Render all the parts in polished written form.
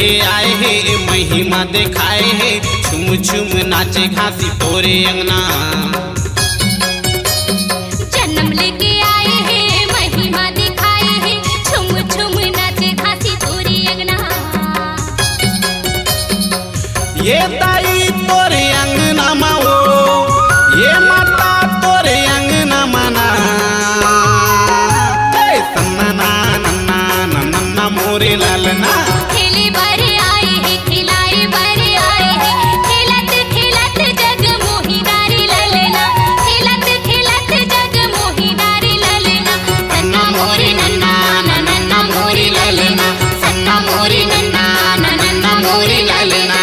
लेके आए हे महिमा दिखाए हे छुम छुम नाचे घासी तोरे अंगना। जन्म लेके आए हे महिमा दिखाए हे छुम छुम नाचे घासी तोरे अंगना। ये ताई तोरे अंगना माओ ये माता तोरे अंगना माना सन्ना नन्ना नन्ना मोरे लालना। खेले बारे आए हे खिलाए बारे आए हे खेलत खेलत जग मोही नारी ललना। खेलत खेलत जग मोही नारी ललना। सन्ना मोरे नन्ना नन्ना मोरे ललना। सन्ना मोरे नन्ना नन्ना मोरे ललना।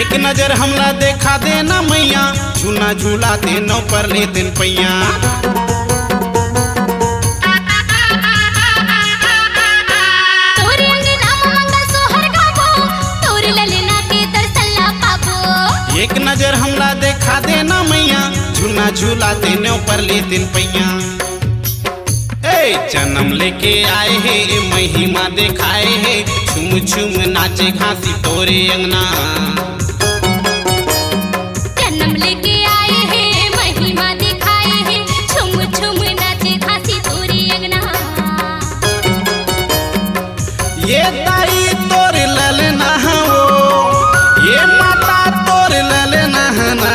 एक नजर हमला देखा देना मैया झूना झूला देनो पर ले दिन पैया। तोरे अंगना मंगल सोहर गाबो तोर ललना के दर्शनला पाबो। एक नजर हमला देखा देना मैया झूना झूला देनो पर ले दिन पैया। जन्म लेके आए हे महिमा दिखाए हे छुम छुम नाचे घासी तोरे अंगना। जन्म लेके आए हे महिमा दिखाए हे छुम छुम नाचे घासी तोरे अंगना। ये ताई तोर ललना हो ये माता तोर ललना ना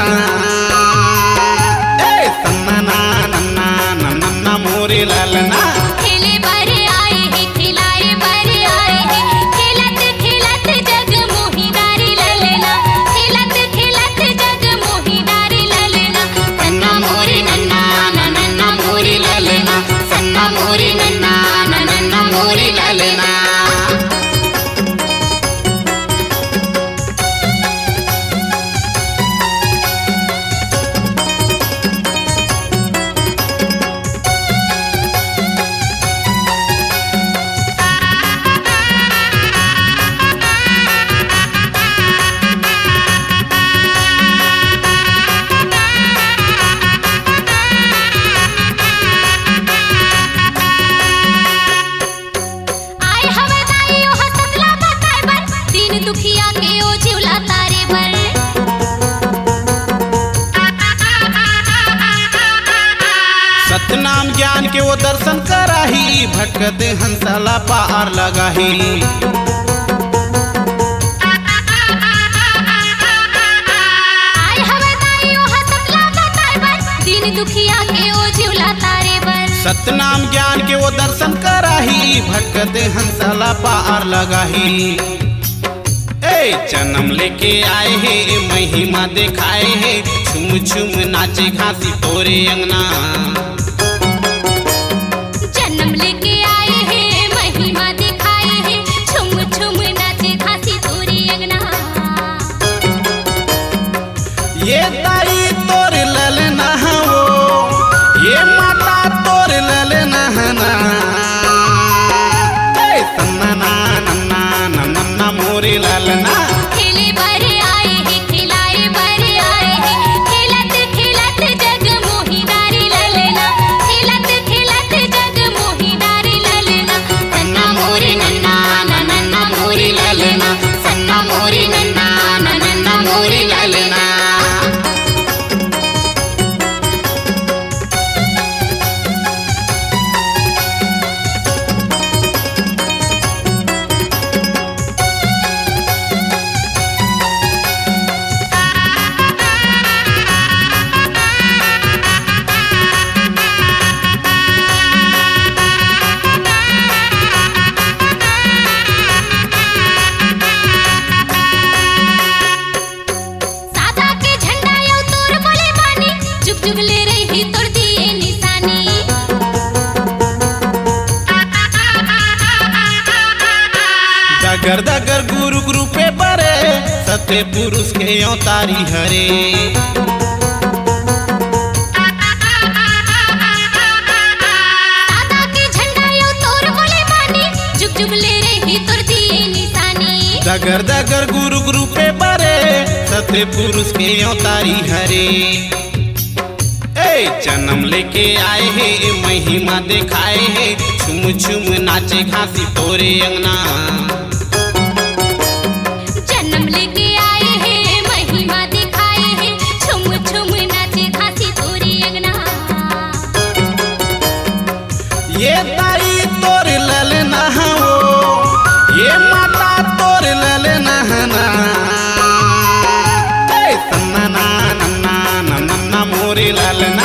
सन्ना नन्ना नन्ना मोरे ललना। खेले बारे आए हे खिलाए बारे आए हे खेलत खेलत जग मोही नारी ललना। खेलत खेलत जग मोही नारी ललना। सन्ना मोरे नन्ना नन्ना मोरे ललना। सन्ना मोरे नन्ना नन्ना मोरे ललना। दुखिया के ओ झूला तारे भर। सतनाम ज्ञान के वो दर्शन कराही भटकत हंसला पार लगाही। आय हवदाई ओ हसतला बताए बर दीन दुखिया के ओ झूला तारे भर। सतनाम ज्ञान के वो दर्शन कराही भटकत हंसला पार लगाही। जन्म लेके आए हे महिमा दिखाए हे छुम छुम नाचे घासी तोरे अंगना। जन्म लेके आए हे महिमा दिखाए हे छुम छुम नाचे घासी तोरे अंगना। ये ताई तोर ललना हो ये माता तोर ललना ना सन्ना नन्ना नन्ना मोरे ललना। खेले बारे आए हे खिलाए बारे आए हे खेलत खेलत जग मोही नारी ललना। खेलत खेलत जग मोही नारी ललना। सन्ना मोरे नन्ना नन्ना मोरे ललना। सन्ना मोरे नन्ना नन्ना मोरे ललना। सत्य पुरुष के अवतारी हरे। दगर दगर गुरु गुरु पे बरे सत्य पुरुष के अवतारी हरे। जन्म लेके आए है महिमा दिखाए है, छुम छुम नाचे घासी तोरे अंगना। जन्म लेके आए है महिमा दिखाए है, छुम छुम नाचे घासी तोरे अंगना। ये ताई तोर ललना हो, ये माता तोर ललना ना। सन्ना नन्ना नन्ना मोरे ललना।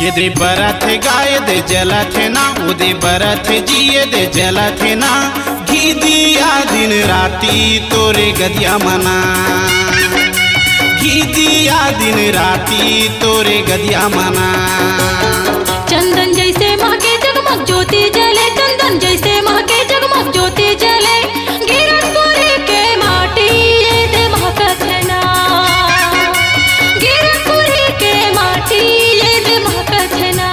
यदि बरथ गाय दे जला थे ना, उदे बरथ जिए दे जला थे ना। घी दिया दिन राती तोरे गदिया मना, घी दिया दिन राती तोरे गदिया मना। चंदन जैसे महके जगमग ज्योति जले, चंदन जैसे महके जगमग ज्योति जले। गिरपुरी के माटी ये दे महकत है ना, गिरपुरी के माटी ये दे महकत है ना।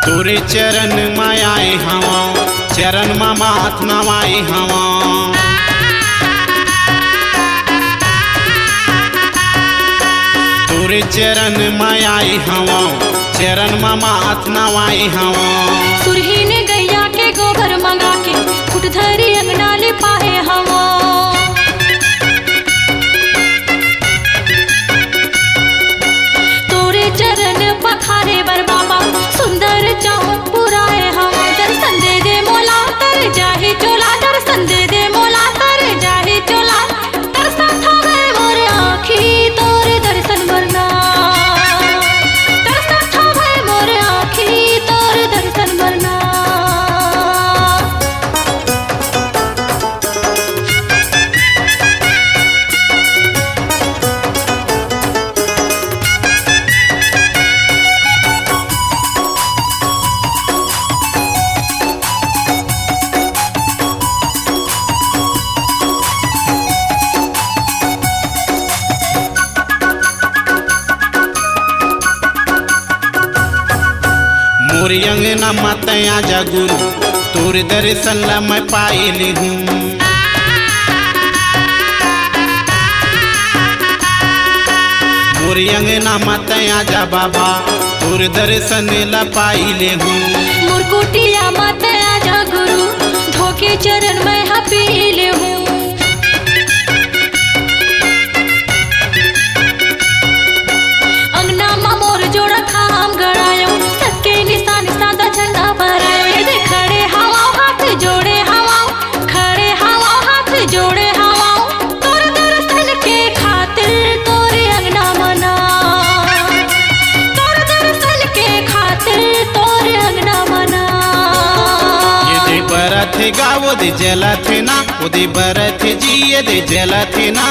तोरे चरण मायाए हवा, चरण मा माथ नवाए हवा। तोरे चरण मायाए हवा, चरण मा माथ नवाए हवा। सुरही ने गैया के गोबर मंगा के, कुट धरी अंगना ले पाए हवा। तोरे चरण पखारे बर बाबा, सुंदर चौक पुराए हम। दर्शन दे दे मोला तर जाहि चोला, दर्शन दे दे मोला तर जाहि चोला। दर्शन थावे मोर आँखी तोरे दर्शन भरना, दर्शन थावे मोर आँखी तोरे दर्शन भरना। मोरे अंगना मत आजा गुरु, तोरे दर्शन ला मैं पाइली हूँ। मोरे अंगना मत आजा बाबा, तोरे दर्शन ला पाइले हूँ। मुरकुटिया मत आजा गुरु, धोके चरण में पीले हूँ। अंगना मा मोर जोड़ा खाम गड़ायो, सबके निशान सादा झंडा भरायो। ये दे खड़े हवा हाथ जोड़े हवा, खड़े हवा हाथ जोड़े हवा। तोर दर्शन के खातिर तोरे अंगना मना, तोर दर्शन के खातिर तोरे अंगना बरथे गावो दे जलथे ना उदे बरथे जिए दे जलथे ना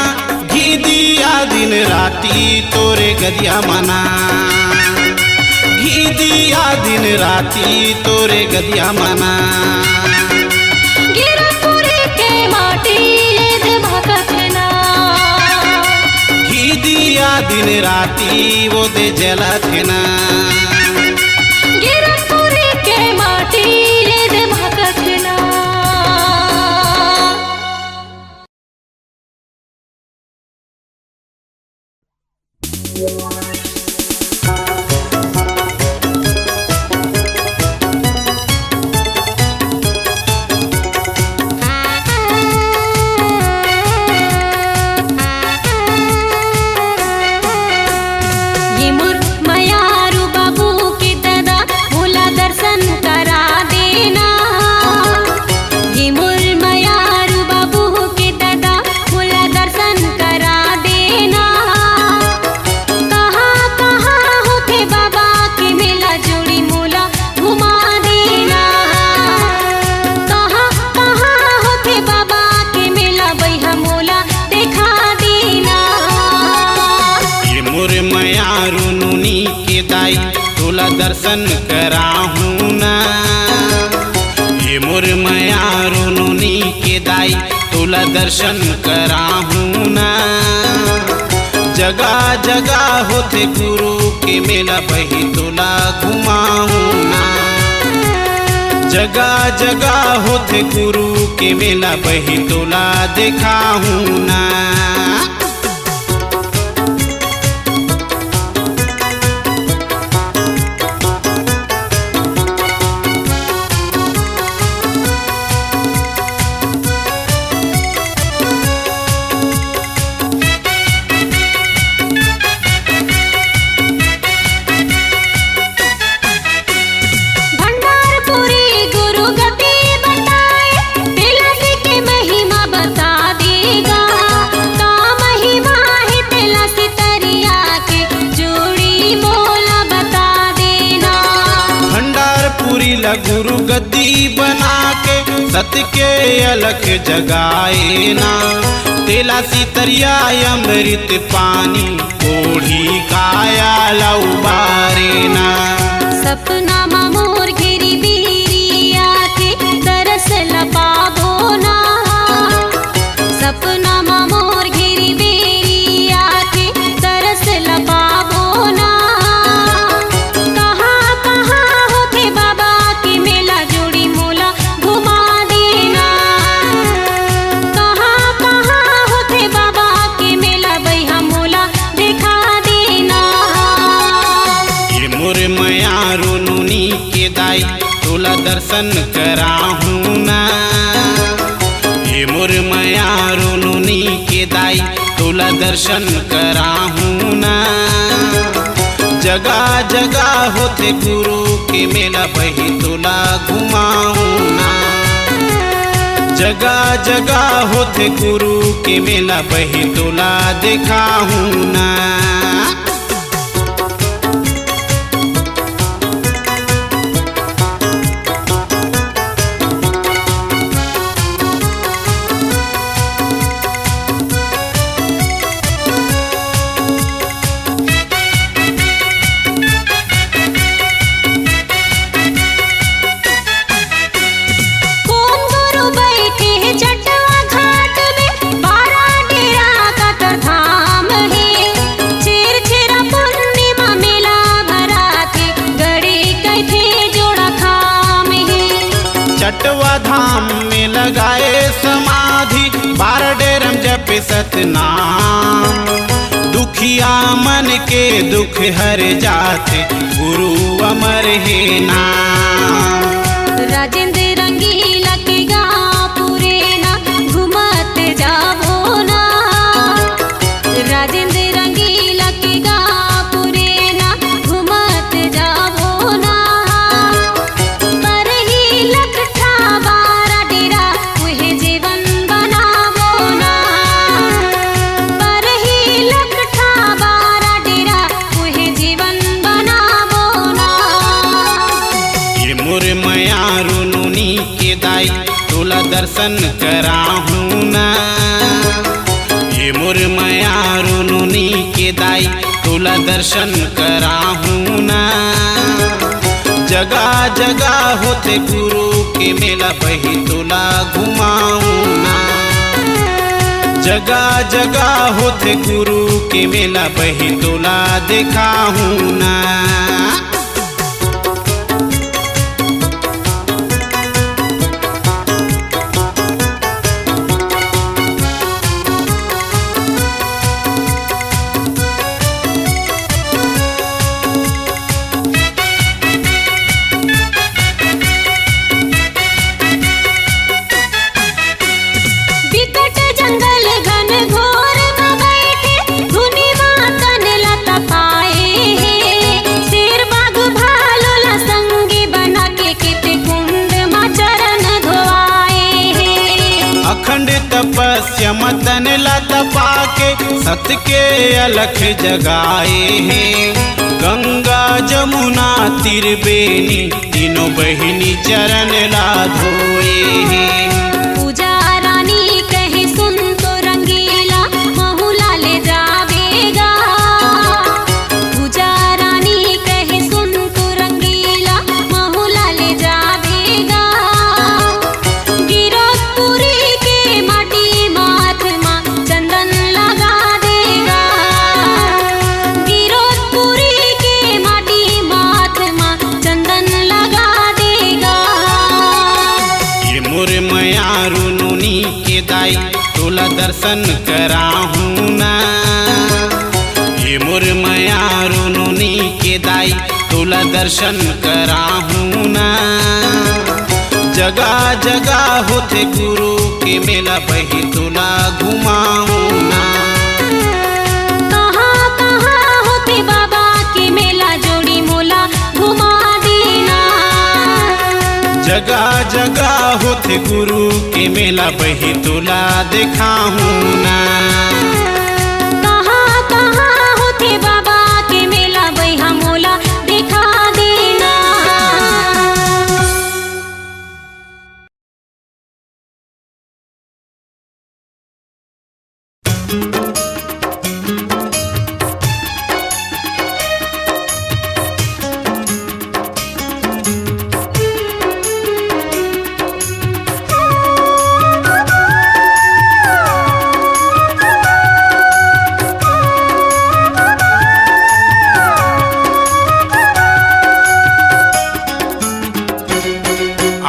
घी दिया दिन राती तोरे गदिया मना घी दिया दिन राती तोरे गदिया मना गिरपुरी के माटी धमकतना घी दिया दिन राती वो दे जलथे ना गिरपुरी के माटी धमकतना ये मोर मयारू बाबू के दादा भोला दर्शन करा देना ये मोर मयारू बाबू के दादा भोला दर्शन करा देना कहाँ कहाँ होते बाबा के मेला जोड़ी मोला घुमा देना कहाँ कहाँ होते बाबा के मेला बैहा मोला देखा देना ये मोर मयारू नुनी के दाई तोला दर्शन कराहूँ ना ये मोर मयारू नुनी के दाई तोला दर्शन कराहूँ ना जगह जगह होते गुरु के मेला बही तोला घुमाहूँ ना जगह जगह होते गुरु के मेला बही तोला दिखाहूँ ना भंडारपुरी गुरु गति बताए तिलक की महिमा बता देगा का महिमा है तिलक तरिया के जोड़ी मोला बता देना भंडारपुरी ला गुरु गद्दी बना के सत के अलख जगाए ना तेला सितरिया अमृत पानी ओढ़ी काया लउबारे ना सपना मोर घेरी बीरिया के तरस लपाबो ना सपना मोर घेरी बीरिया के तरस लपाबो ना कहाँ कहाँ होते बाबा के मेला जोड़ी मोला घुमा देना कहाँ कहाँ होते बाबा के मेला बैहा मोला देखा देना ये मोर मयारू नुनी के दाई तोला दर्शन कराहूँ ना ये मोर मयारू नुनी के दाई तोला दर्शन कराहूँ ना जगह जगह होते गुरु के मेला बही तोला घुमाहूँ ना जगह जगह होते गुरु के मेला बही तोला दिखाहूँ ना कौन गुरु बैठे है चटवा घाट में 12 डेरा का धाम है छेर छेरा पूर्णिमा मेला भरा थे गड़ी कैथे जोड़ा खाम है चटवा धाम में लगाए समाधि 12 डेरम जपे सतनाम दुखिया मन के दुख हर जाते गुरु अमर है नाम राजेंद्र रंगीला के गाँव पूरे ना घुमत जाबो ना राजेंद्र रंगीला के गाँव पूरे ना घुमत जाबो ना पर ही लखठा 12 डेरा वही जीवन बनाबो ना पर ही लखठा 12 डेरा वही जीवन बनाबो ना ये मोर मैं रुनुनी के दाई तोला दर्शन कराहूँ ना। ये मोर मैया रुनुनी के दाई तोला दर्शन कराहूँ ना। जगह जगह होते गुरु के मेला बही तोला घुमाऊँ ना। जगह जगह होते गुरु के मेला बही तोला दिखाऊँ ना। अखंड तपस्या मदन लता पाके सत के अलख जगाए हैं। गंगा जमुना त्रिवेणी तीनों बहिनी चरण ला धोए हैं। पूजा रानी कहे सुन तो रंगीला महुला ले जावेगा। पूजा रानी कहे सुन तो रंगीला महुला ले जावेगा। दाई तोला दर्शन कराहूँ ना। ये मोर मैया रुनुनी के दाई तोला दर्शन कराहूँ ना। जगह जगह होते गुरु के मेला बही तोला घुमाऊँ ना। कहाँ कहाँ होते बाबा के मेला जोड़ी मोला घुमा देना। जगह जगह होते गुरु के मेला बही तोला दिखाऊँ ना। कहाँ कहाँ होते बाबा के मेला बही मोला दिखा देना।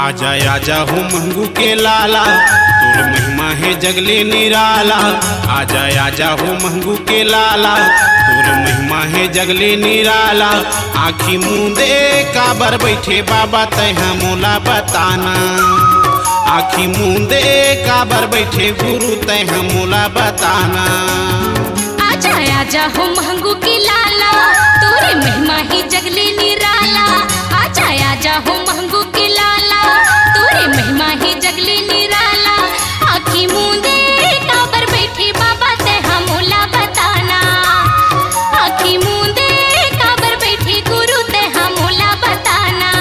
आजा आजा हो महंगू के लाला तोर महिमा है जगले निराला। आजा आजा हो महंगू के लाला तोर महिमा है जगले निराला। आँखी मूंदे काबर बैठे बाबा तैहा मोला बताना। आँखी मूंदे काबर बैठे गुरु तैहा मोला बताना। आजा आजा हो महंगू की लाला तोरे महिमा ही जगले निराला। आजा आजा हो महंगू की लाला तोरे महिमा ही जगले निराला। आँखी मूंदे काबर बैठे बाबा तैहा मोला बताना। आँखी मूंदे काबर बैठे गुरु तैहा मोला बताना।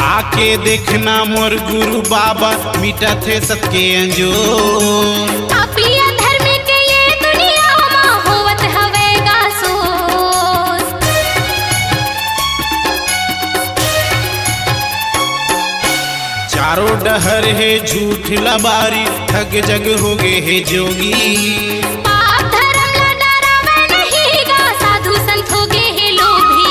आके देखना मोर गुरु बाबा मिटा थे सबके अंजोर। पापिया धर्म के ये दुनिया में होवत हवेगा सोस। चारों डहर है झूठ लबारी ठग जग हो गए है जोगी। पाप धर्म ला डरावे नहीं गा साधु संत हो गए है लोभी।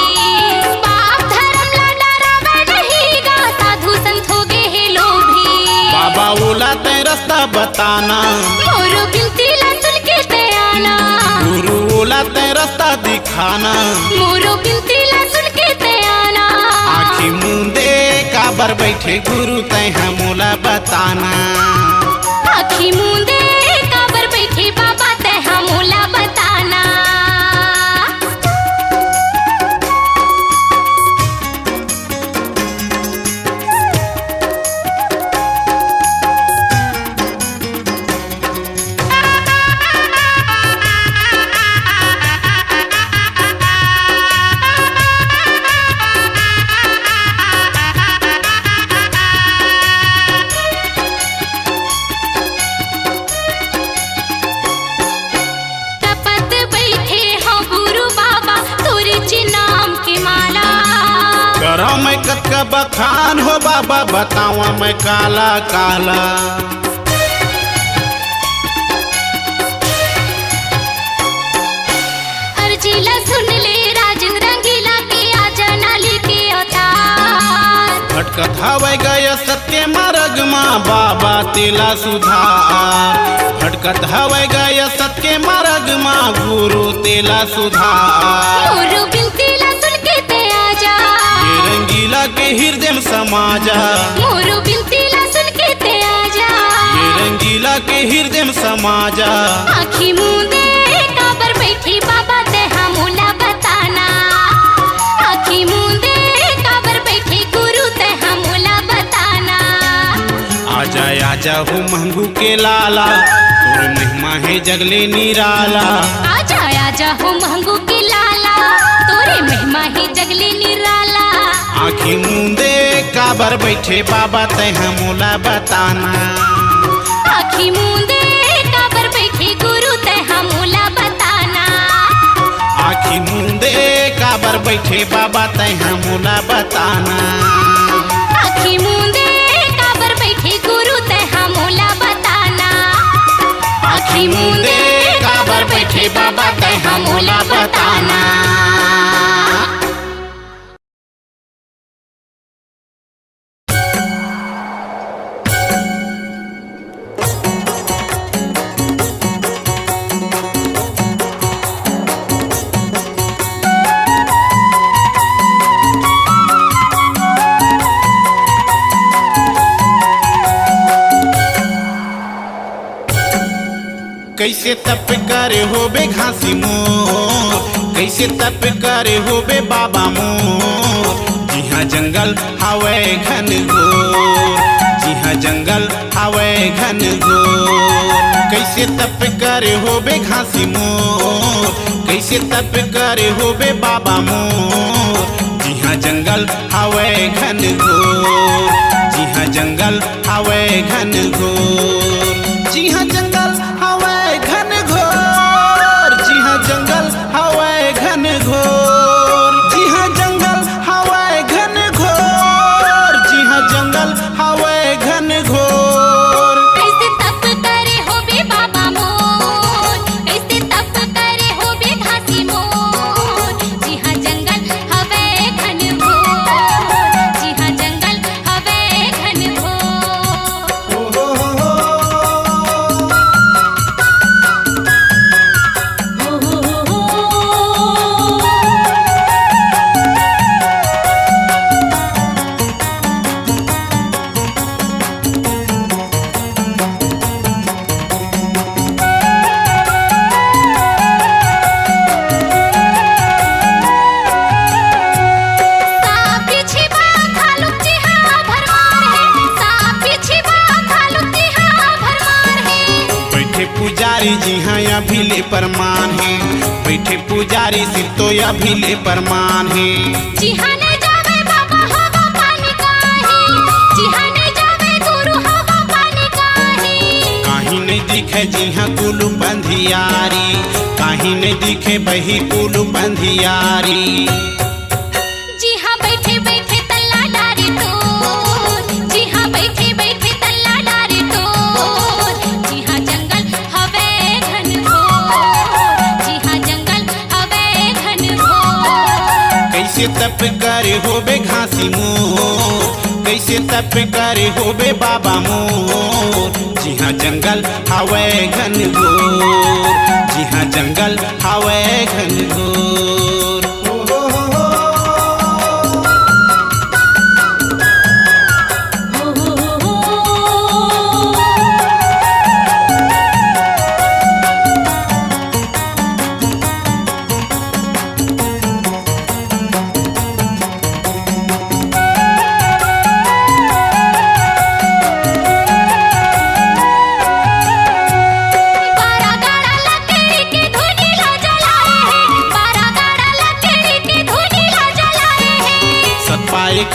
पाप धर्म ला डरावे नहीं गा साधु संत हो गए है लोभी। बाबा बोला तय रास्ता बताना। मोरो बिनती ला सुन के ते आना। गुरु बोला तय रास्ता दिखाना। मोरो बिनती ला सुन के ते आना। आँखी मूंदे का काबर बैठे गुरु तैहा मोला बताना। आखी मूंदे काबर बैठे बाबा तैहा मोला बताना। मैं कतका बखान हो बाबा बतावा मैं काला काला। अर्जीला सुन ले राजन रंगीला के आजा नाली के अवतार। भटकत हवे गय सत्य मार्ग माँ बाबा तेला सुधार। भटकत हवे गय सत्य मार्ग माँ गुरु तेला सुधार। मोरू बिनतीला सुन के ते आजा रंगीला के हृदय में समाजा। मोरू बिनतीला सुन के ते आजा ये रंगीला के हृदय में समाजा। आखी मूंदे काबर बैठी बाबा तैहा मोला बताना। आखी मूंदे काबर बैठे गुरु तैहा मोला बताना। आजा आजा हो महंगू के लाला तोर महिमा है जगले निराला। आजा आजा हो महंगू के लाला तोरे महिमा है जगले निराला। आखी मूंदे काबर बैठे बाबा तैहा मोला बताना। आखी मूंदे काबर बैठे गुरु तैहा मोला बताना। आखी मूंदे काबर बैठे बाबा तैहा मोला बताना। आखी मूंदे काबर बैठे गुरु तैहा मोला बताना। आखी मूंदे काबर बैठे बाबा तैहा मोला बताना। कैसे तप करे होबे घासी मोर, कैसे तप करे होबे बाबा मोर। जिहाँ जंगल हवे घन घोर, जिहाँ जंगल हवे घन घोर। कैसे तप करे होबे घासी मोर, कैसे तप करे होबे बाबा मोर। जिहाँ जंगल हवे घन घोर, जिहाँ जंगल हवे घन घोर। जिहाँ जंगल हवे घन घोर, जिहाँ जंगल हवे घन घोर। जिहाँ जंगल हवे घन घोर, जिहाँ जंगल हवे घन घोर। कैसे तप करे होबे बाबा मोर, कैसे तप करे होबे घासी मोर। जिहाँ जंगल हवे घन घोर, जिहाँ जंगल हवे घन घोर। पुजारी जी हाँ अभी ले परमान है, बैठे पुजारी सिर तो अभी ले परमान है। जिहाँ नहीं जावे बाबा हवा पानी काहे, जिहाँ नहीं जावे गुरु हवा पानी काहे। कहीं नहीं दिखे जी हाँ कुलू बंधियारी, कहीं नहीं दिखे बही कुलू बंधियारी। जिहाँ बैठे बैठे तल्ला डारे टोर, जिहाँ बैठे बैठे तल्ला डारे टोर। जिहाँ जंगल हवे घन घोर, जिहाँ जंगल हवे घन घोर। कैसे तप करे होबे घासी मोर, कैसे तप करे होबे बाबा मोर। जिहाँ जंगल हवे घन घोर, जिहाँ जंगल हवे घन घोर।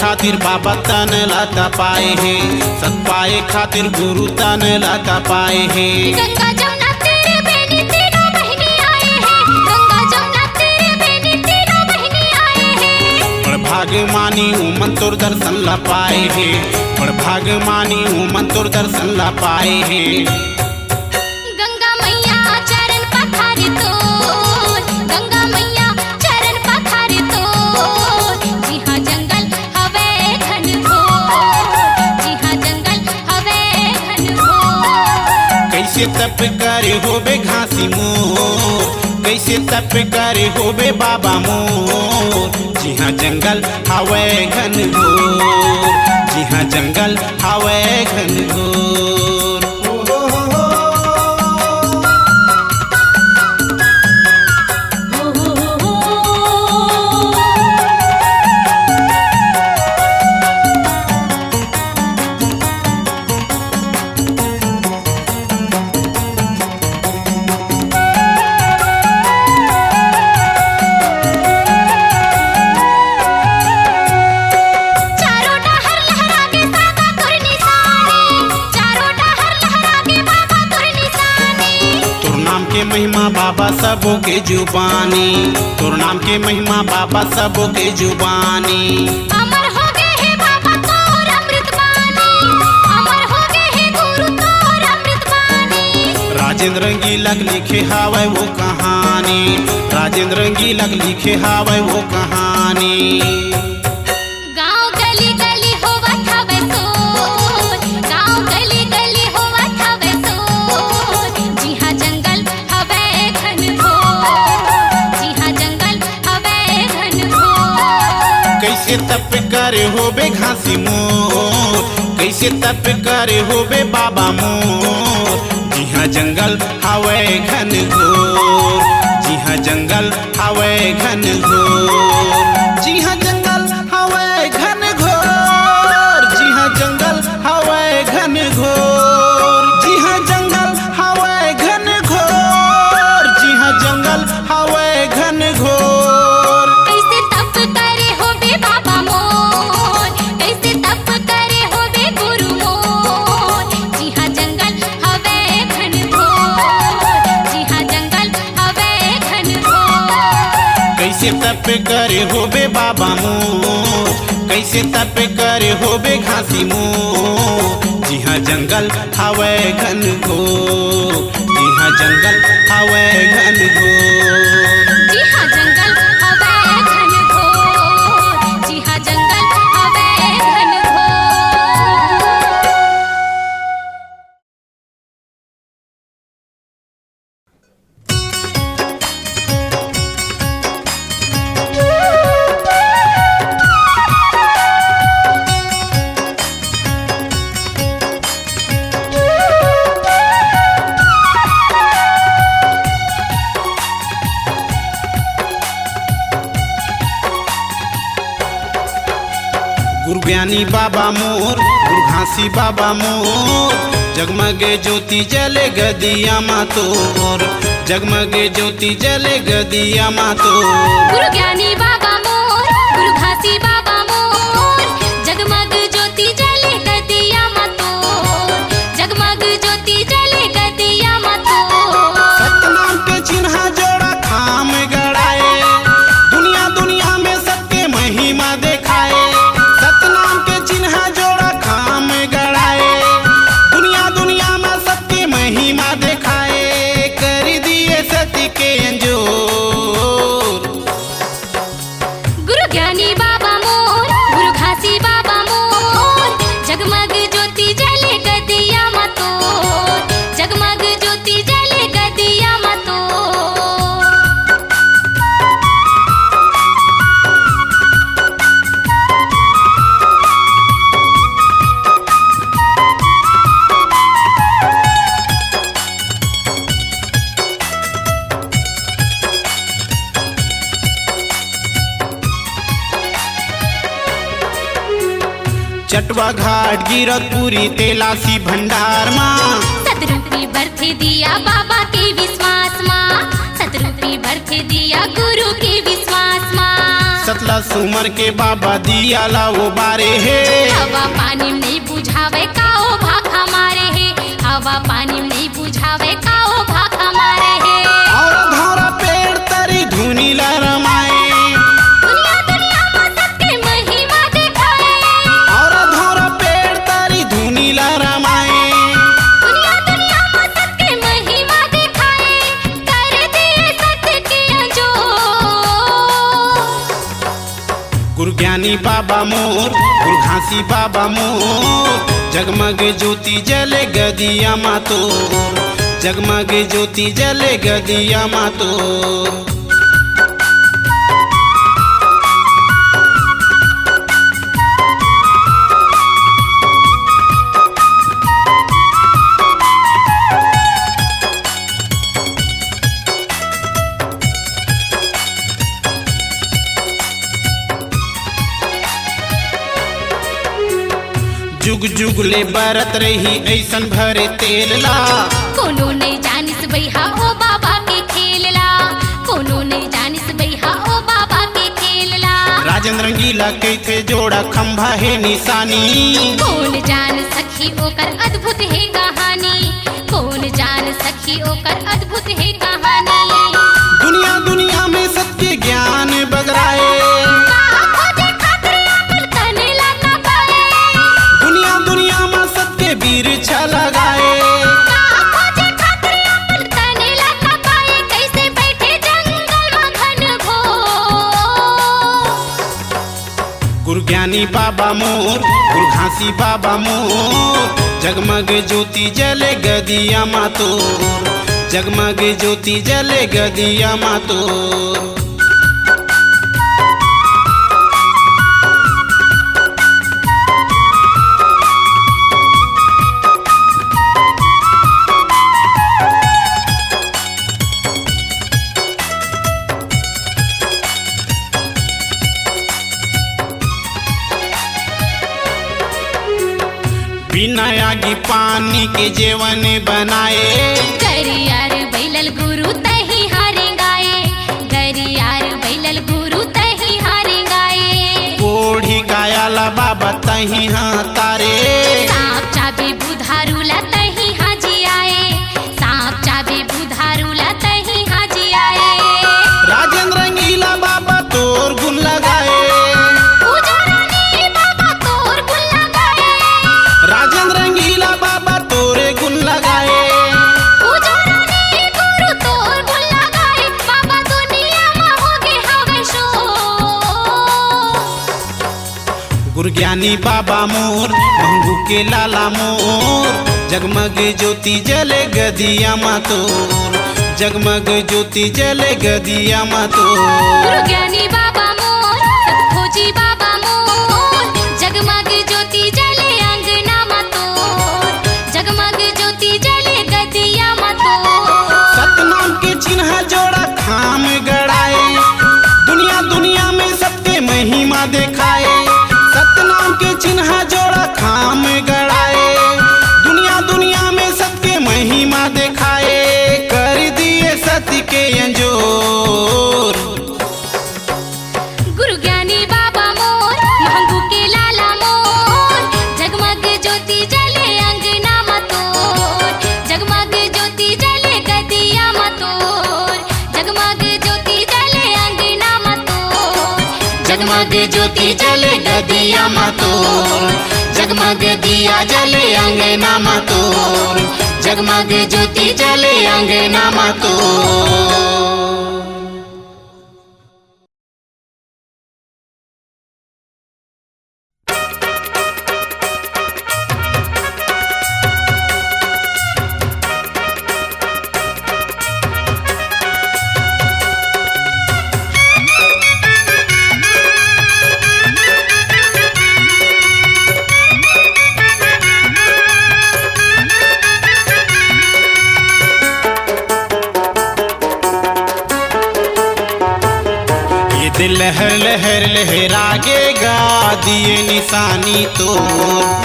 खातिर बाबा तन लता पाए हैं, सत पाए खातिर गुरु तन लता पाए हैं। गंगा जमुना तेरे बेनी तीनों बहनी आए हैं, गंगा जमुना तेरे बेनी तीनों बहनी आए हैं। बड़ भाग मानी उमन तोर दर्शन ला पाए हैं, बड़ भाग मानी उमन तोर दर्शन ला पाए हैं। गंगा मैया चरण पखारे तोर, गंगा मैया चरण पखारे तोर। जी हाँ जंगल हवे घन घोर, जी हाँ जंगल हवे घन घोर। कैसे तप करे होबे घासी मोर, कैसे तप करे होबे बाबा मोर। जी हाँ जंगल हवे घन घोर, जी हाँ जंगल हवे घन घोर। चारों डहर लहरा के बाबा तोर निशानी, चारों डहर लहरा के बाबा तोर निशानी। तोर नाम के महिमा बाबा सबो के जुबानी, तोर नाम के महिमा बाबा सबो के जुबानी। अमर हो गए हैं बाबा तोर अमृत बानी, अमर हो गए हैं गुरु तोर अमृत बानी। राजेंद्र रंगीलक लिखे हावै वो कहानी, राजेंद्र रंगीलक लिखे हावै वो कहानी। गाँव गली गली होवत हवे शोर, गाँव गली गली होवत हवे शोर। जी हाँ जंगल हवे घन घोर, जी हाँ जंगल हवे घन घोर। कैसे तप करे होबे घासी मोर, कैसे तप करे होबे बाबा मोर। जी हाँ जंगल हवे घन घोर, जी हाँ जंगल हवे घन घोर। जी हाँ जंगल हवे घन घोर, जी हाँ जंगल हवे घन घोर। जी हाँ जंगल हवे घन घोर, जी हाँ जंगल हवे घन घोर। कैसे तप करे होबे बाबा मोर, कैसे तप करे होबे गुरु मोर। जी हाँ जंगल हवे घन घोर, जी हाँ जंगल हवे घन घोर। कैसे तप करे होबे बाबा मोर, कैसे तप करे होबे घासी मोर। जी हाँ जंगल हवे घन घोर, जी हाँ जंगल हवे घन घोर। जी हाँ जंगल हवे घन घोर, जी हाँ जंगल हवे घन घोर। गुरु ज्ञानी बाबा मोर, गुरु घासी बाबा मोर। जगमगे ज्योति जले गदिया मा तोर, जगमगे ज्योति जले गदिया मा तोर। गुरु ज्ञानी बाबा मोर, गुरु घासी बाबा मोर। जगमग ज्योति जले गदिया मतोर, जगमग ज्योति जले गदिया मतोर। सतनाम के चिन्ह जोड़ा खाम गड़ाए, दुनिया दुनिया में सबके महिमा देखाए। सतनाम के चिन्ह जोड़ा खाम गड़ाए, दुनिया दुनिया में सबके महिमा देखाए। कर दिए सती के अंजोर। गुरु ज्ञानी बाबा मोर, गुरु घासी बाबा मोर। जगमग ज्योति जले गदिया मतोर, जगमग ज्योति जले गदिया मतोर। चटवा घाट गिरतपुरी तेलासी भंडार माँ। सतरूपी बरथे दिया बाबा के विश्वास माँ, सतरूपी बरथे दिया गुरु के विश्वास माँ। नाचला सुमर के बाबा दिया ला वो बारे है। हवा पानी नहीं बुझावे का ओ भाखा मारे है। हवा पानी नहीं बुझावे का ओ भाखा मारे है। और धौरा पेड़ तरी धुनी ला रमाए। दुनिया दुनिया में सबके महिमा दिखाए। और धौरा पेड़ तरी धुनी ला रमाए। दुनिया दुनिया में सबके महिमा दिखाए। कर दिए सत्य के अंजोर। गुरु ज्ञानी बाबा मोर, गुरु घासी बाबा मोर, जगमग ज्योति जले गदिया मातोर। जगमग ज्योति जले गदिया मातोर। जुग जुग ले बरत रही ऐसन भरे तेल ला। कोनो नहीं जानिस बैहा ओ बाबा के खेलला। कोनो नहीं जानिस बैहा ओ बाबा के खेलला। राजेंद्र रंगीला कैथे जोड़ा खंभा है निशानी। कौन जान सखी ओकर अद्भुत है कहानी। कौन जान सखी ओकर अद्भुत है कहानी। दुनिया दुनिया में सत्य ज्ञान बगराए। खोजे खातिर अकल तने लाना पाए। दुनिया दुनिया में सत्य वीर लगाए। खोजे खातिर अकल तने लाना पाए। कैसे बैठे जंगल में घन घोर। गुरु ज्ञानी बाबा मोर, गुरु घासी बाबा मोर, जगमग ज्योति जले गदिया मातोर। जगमग ज्योति जले गदिया मातोर। बिना आगी पानी के जेवन बनाए। गरियार बैलल गुरु तही हारे गाए। गरियार बैलल गुरु तही हारे गाए। कोढ़ी कायाला बाबा तही हाँ तारे। सांप चाबी बुधारूला तही हाजी आए। सांप चाबी बुधारूला तही हाजी आए। राजेंद्र रंगीला बाबा तोर गुण लगाए। पूजारानी बाबा तोर गुण लगाए। राजेंद्र रंगीला बाबा तोरे गुण लगाए। पूजारानी गुरु तोर गुण लगाए। बाबा दुनिया में होगे हवे शोर। गुरु ज्ञानी बाबा मोर, मंगू के लाला मोर, जगमग ज्योति जले गदिया मातोर। जगमग ज्योति जले गदिया मातोर। गुरु ज्ञानी बाबा मोर, सतखोजी बाबा मोर, जगमग ज्योति जले अंगना मतोर। जगमग ज्योति जले गदिया मतोर। सतनाम के चिन्ह जोड़ा खाम गड़ाए। दुनिया दुनिया में सबके महिमा दिखाए। सतनाम के चिन्ह जोड़ा खाम गड़ाए। दुनिया दुनिया में सबके महिमा दिखाए। कर दिए सत्य के अंजोर। गुरु ज्ञानी बाबा मोर, महंगू के लाला मोर, जगमग ज्योति जले अंगना मतोर। जगमग ज्योति जले गदिया मतोर। जगमग ज्योति जले अंगना मतोर। जगमग ज्योति जले गदिया मातोर। जगमग दिया जले अंगना मातोर। जगमग ज्योति जले अंगना मातोर। लहर लहर लहरागेगा दिए निशानी तो।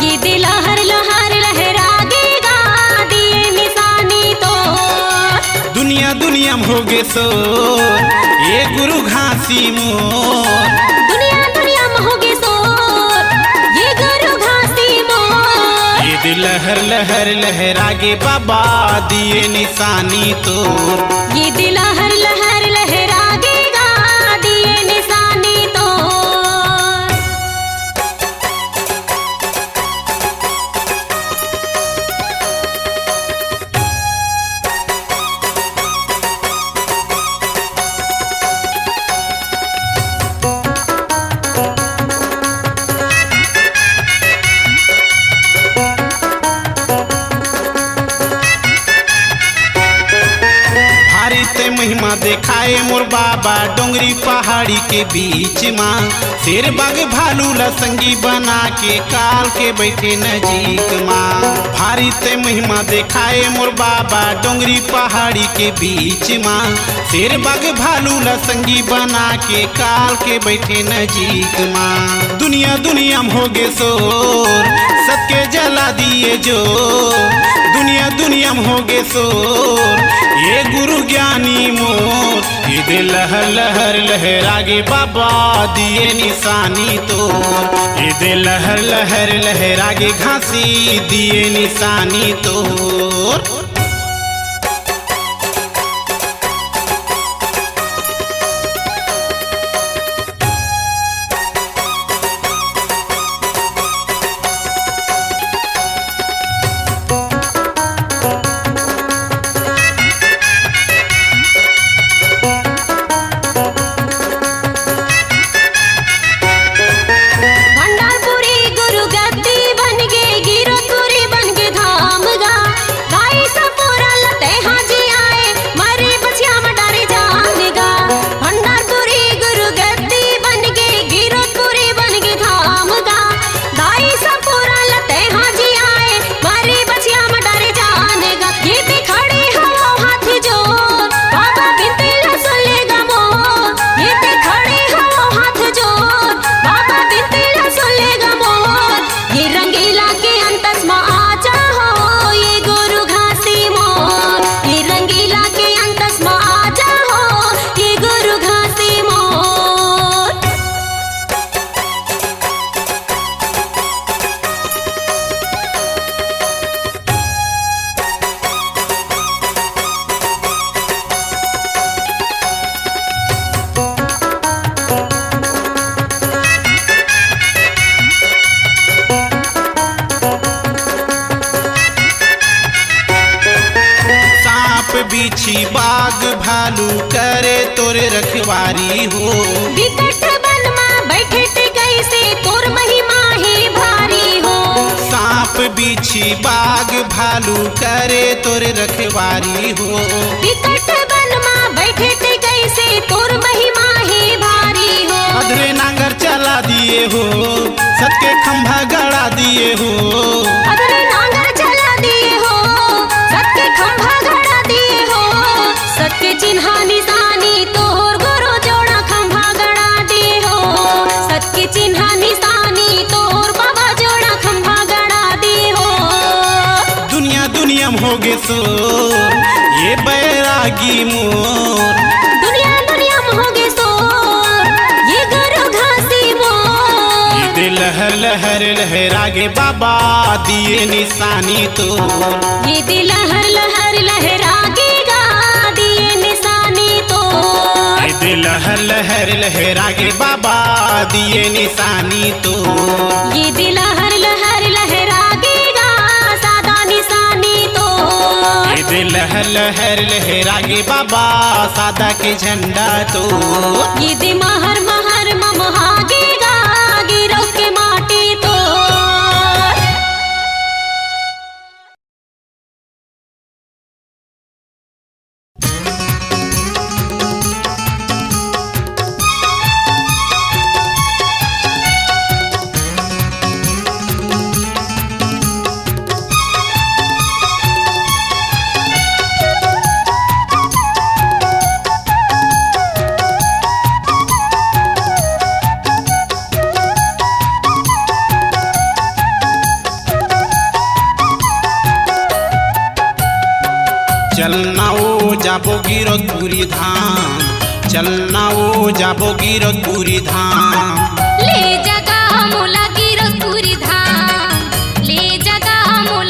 ये दिल लहर लहर लहरागेगा दिए निशानी तो। दुनिया दुनिया में होगे सो ये गुरु घासी मोर। दे लहर लहर लहरागे बाबा दिए निशानी तोर। ये दिल लहर लहर लहरागेगा दिए निशानी तोर। महिमा देखाए मोर बाबा डोंगरी पहाड़ी के बीच माँ। शेर बाग भालू लसंगी बना के काल के बैठे नजीक माँ। भारी ते महिमा देखाए मोर बाबा डोंगरी पहाड़ी के बीच माँ। शेर बाग भालू लसंगी बना के काल के बैठे नजीक माँ। दुनिया दुनिया में हो गे शोर सबके जला दिए जो। दुनिया दुनिया में हो गे शोर ये गुरु ज्ञानी मोर। ये दे लहर लहर लहरागे बाबा दिए निशानी तोर। ये दे लहर लहर लहरागे घासी दिए निशानी तोर। बिछी बाग भालू करे तोरे रखवारी हो। विकट वन में बैठे ते कैसे तोर महिमा ही भारी हो। सांप बिछी बाग भालू करे तोरे रखवारी हो। विकट वन में बैठे ते कैसे तोर महिमा ही भारी हो। अधरे नांगर चला दिए हो सबके खंभा गड़ा दिए हो। अधरे नांगर चला दिए हो सबके खंभा गड़ा दिए हो। सबके चिन्हा निशानी तोर गुरु जोड़ा खंभा गड़ा दिए हो। सबके चिन्हा निशानी तोर बाबा जोड़ा खंभा गड़ा दिए हो। दुनिया दुनिया में हो गे शोर ये बैरागी मोर। दुनिया दुनिया में हो गे शोर ये गुरु घासी मोर। ये दे लहर लहर लहरागे बाबा दिए निशानी तोर। ये दे लहर लहर लहरागेगा दिए निशानी तोर। ये दे लहर लहर लहरागे बाबा दिए निशानी तोर। ये दे लहर लहर लहरागेगा सादा निशानी तोर। ये दे लहर लहर लहरागे बाबा सादा के झंडा तोर। ये दे महर महर ममहागेगा गिरो के माटी तोर। चलना ओ जाबो गिरतपुरी धाम। चलना ओ जाबो गिरतपुरी धाम। ले जगा मोला गिरतपुरी धाम। ले जगा मोला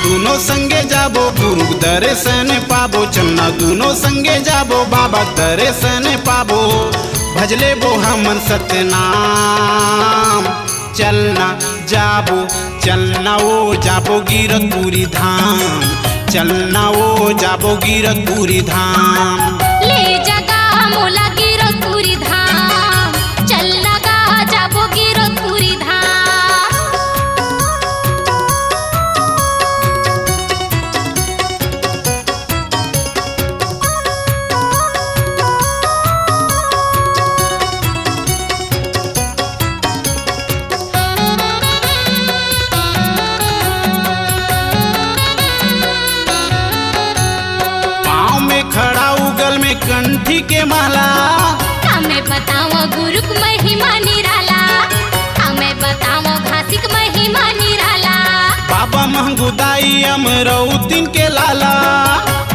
दोनों संगे जाबो गुरु दर्शन पाबो, चलना दोनों संगे जाबो बाबा दर्शन पाबो। भजले बो हमन सतनाम, चलना वो जाबो गिरधपुरी धाम, चलना वो जाबो गिरधपुरी धाम। ले जगा मोला गिरधपुरी धाम, चलना गा जाबो गिरधपुरी धाम। खड़ा उगल में कंठी के माला, हमें बताओ गुरुक महिमा निराला, हमें बताओ घासिक महिमा निराला। बाबा महंगुदाई अमरौतीन के लाला,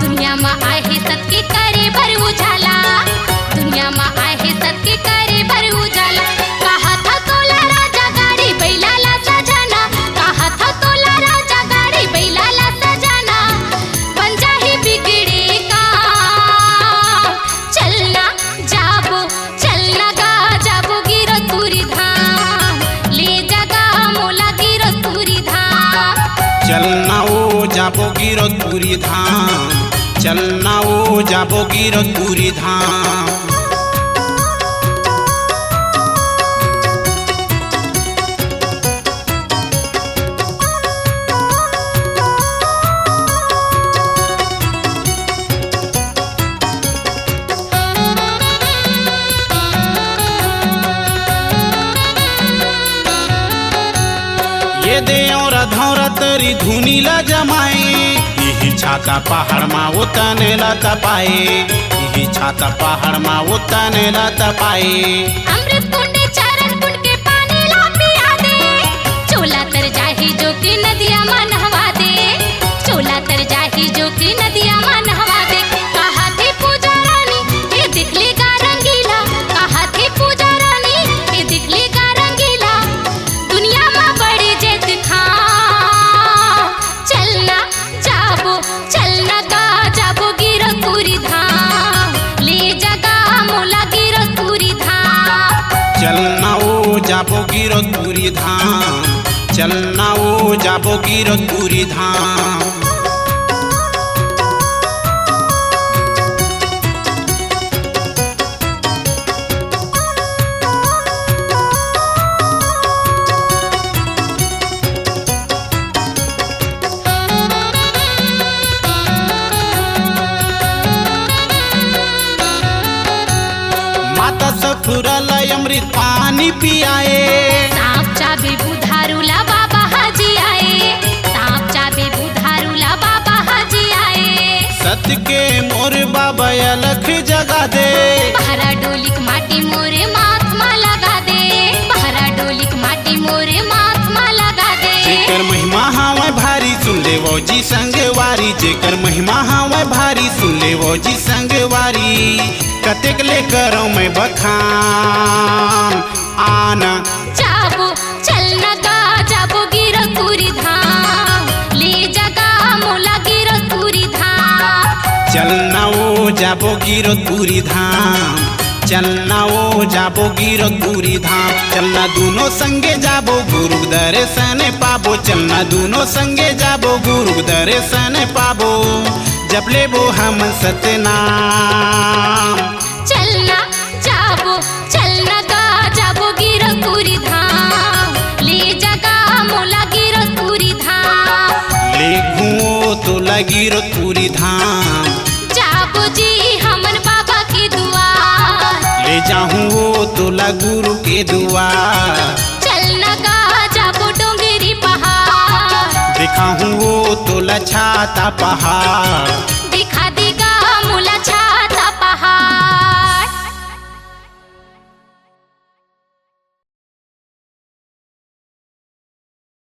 दुनिया में आए है सबके करे भर उजाला, दुनिया में आए है सबके करे भर उजाला। कहा था तोला राजा गाड़ी बैलाला सजाना, कहा था तोला राजा गाड़ी बैलाला सजाना। बन जाही बिगड़े का चलना गा जाबो गिरधपुरी धाम, ले जगा मोला गिरधपुरी धाम। चलना वो जाबो गिरधपुरी धाम, चलना वो जाबो गिरधपुरी धाम। ये दे और धौरा तरी धुनी ला जमाए, यही छाता पहाड़ मा उतने ला तपाए, यही छाता पहाड़ मा उतने ला तपाए। अमृत कुंड चरण कुंड के पानी ला पिया दे, चोला तर जाही जो की नदिया मा नहवा दे, चोला तर जाही जो की नदिया मा नहवा दे। कहा थी पूजा रानी ये दिखली गा रंगीला, कहा थी पूजा रानी ये दिखली गा रंगीला। दुनिया मा बड़ी जेत खा चलना गा जाबो गिरधपुरी धाम, ले जगा मोला गिरधपुरी धाम। चलना वो जाबो गिरधपुरी धाम, चलना वो जाबो गिरधपुरी धाम। माता सफुरला अमृत पानी पियाए, सांप चाबे बुधारूला बाबा हाजी आए, सांप चाबे बुधारूला बाबा हाजी आए। सत्य के मोर बाबा अलख जगा दे, बहरा डोलिक माटी मोरे माथ मा लगा दे, बहरा डोलिक माटी मोरे माथ मा लगा दे। जेकर महिमा हावे भारी सुन ले वो जी संगवारी, जेकर महिमा हावे भारी सुन ले वो जी संगवारी। कतेक ले करो मैं बखान आना, चलना गा जाबो गिरधपुरी धाम, ले जगा मोला गिरधपुरी धाम। चलना वो जाबो गिरधपुरी धाम, चलना वो जाबो गिरधपुरी धाम। चलना दोनों संगे जाबो गुरु दर्शन पाबो, चलना दोनों संगे जाबो गुरु दर्शन पाबो। जब ले वो हम सतनाम, चलना गा जाबो गिरधपुरी धाम, ले जगा मोला गिरधपुरी धाम। ले घूमो तो लगी गिरधपुरी धाम, जाबो जी हमन बाबा के दुआर, ले जाहूँ वो तोला गुरु के दुआर। चलना गा जाबो डोंगरी पहाड़, दिखाऊँ वो तोला छाता पहाड़।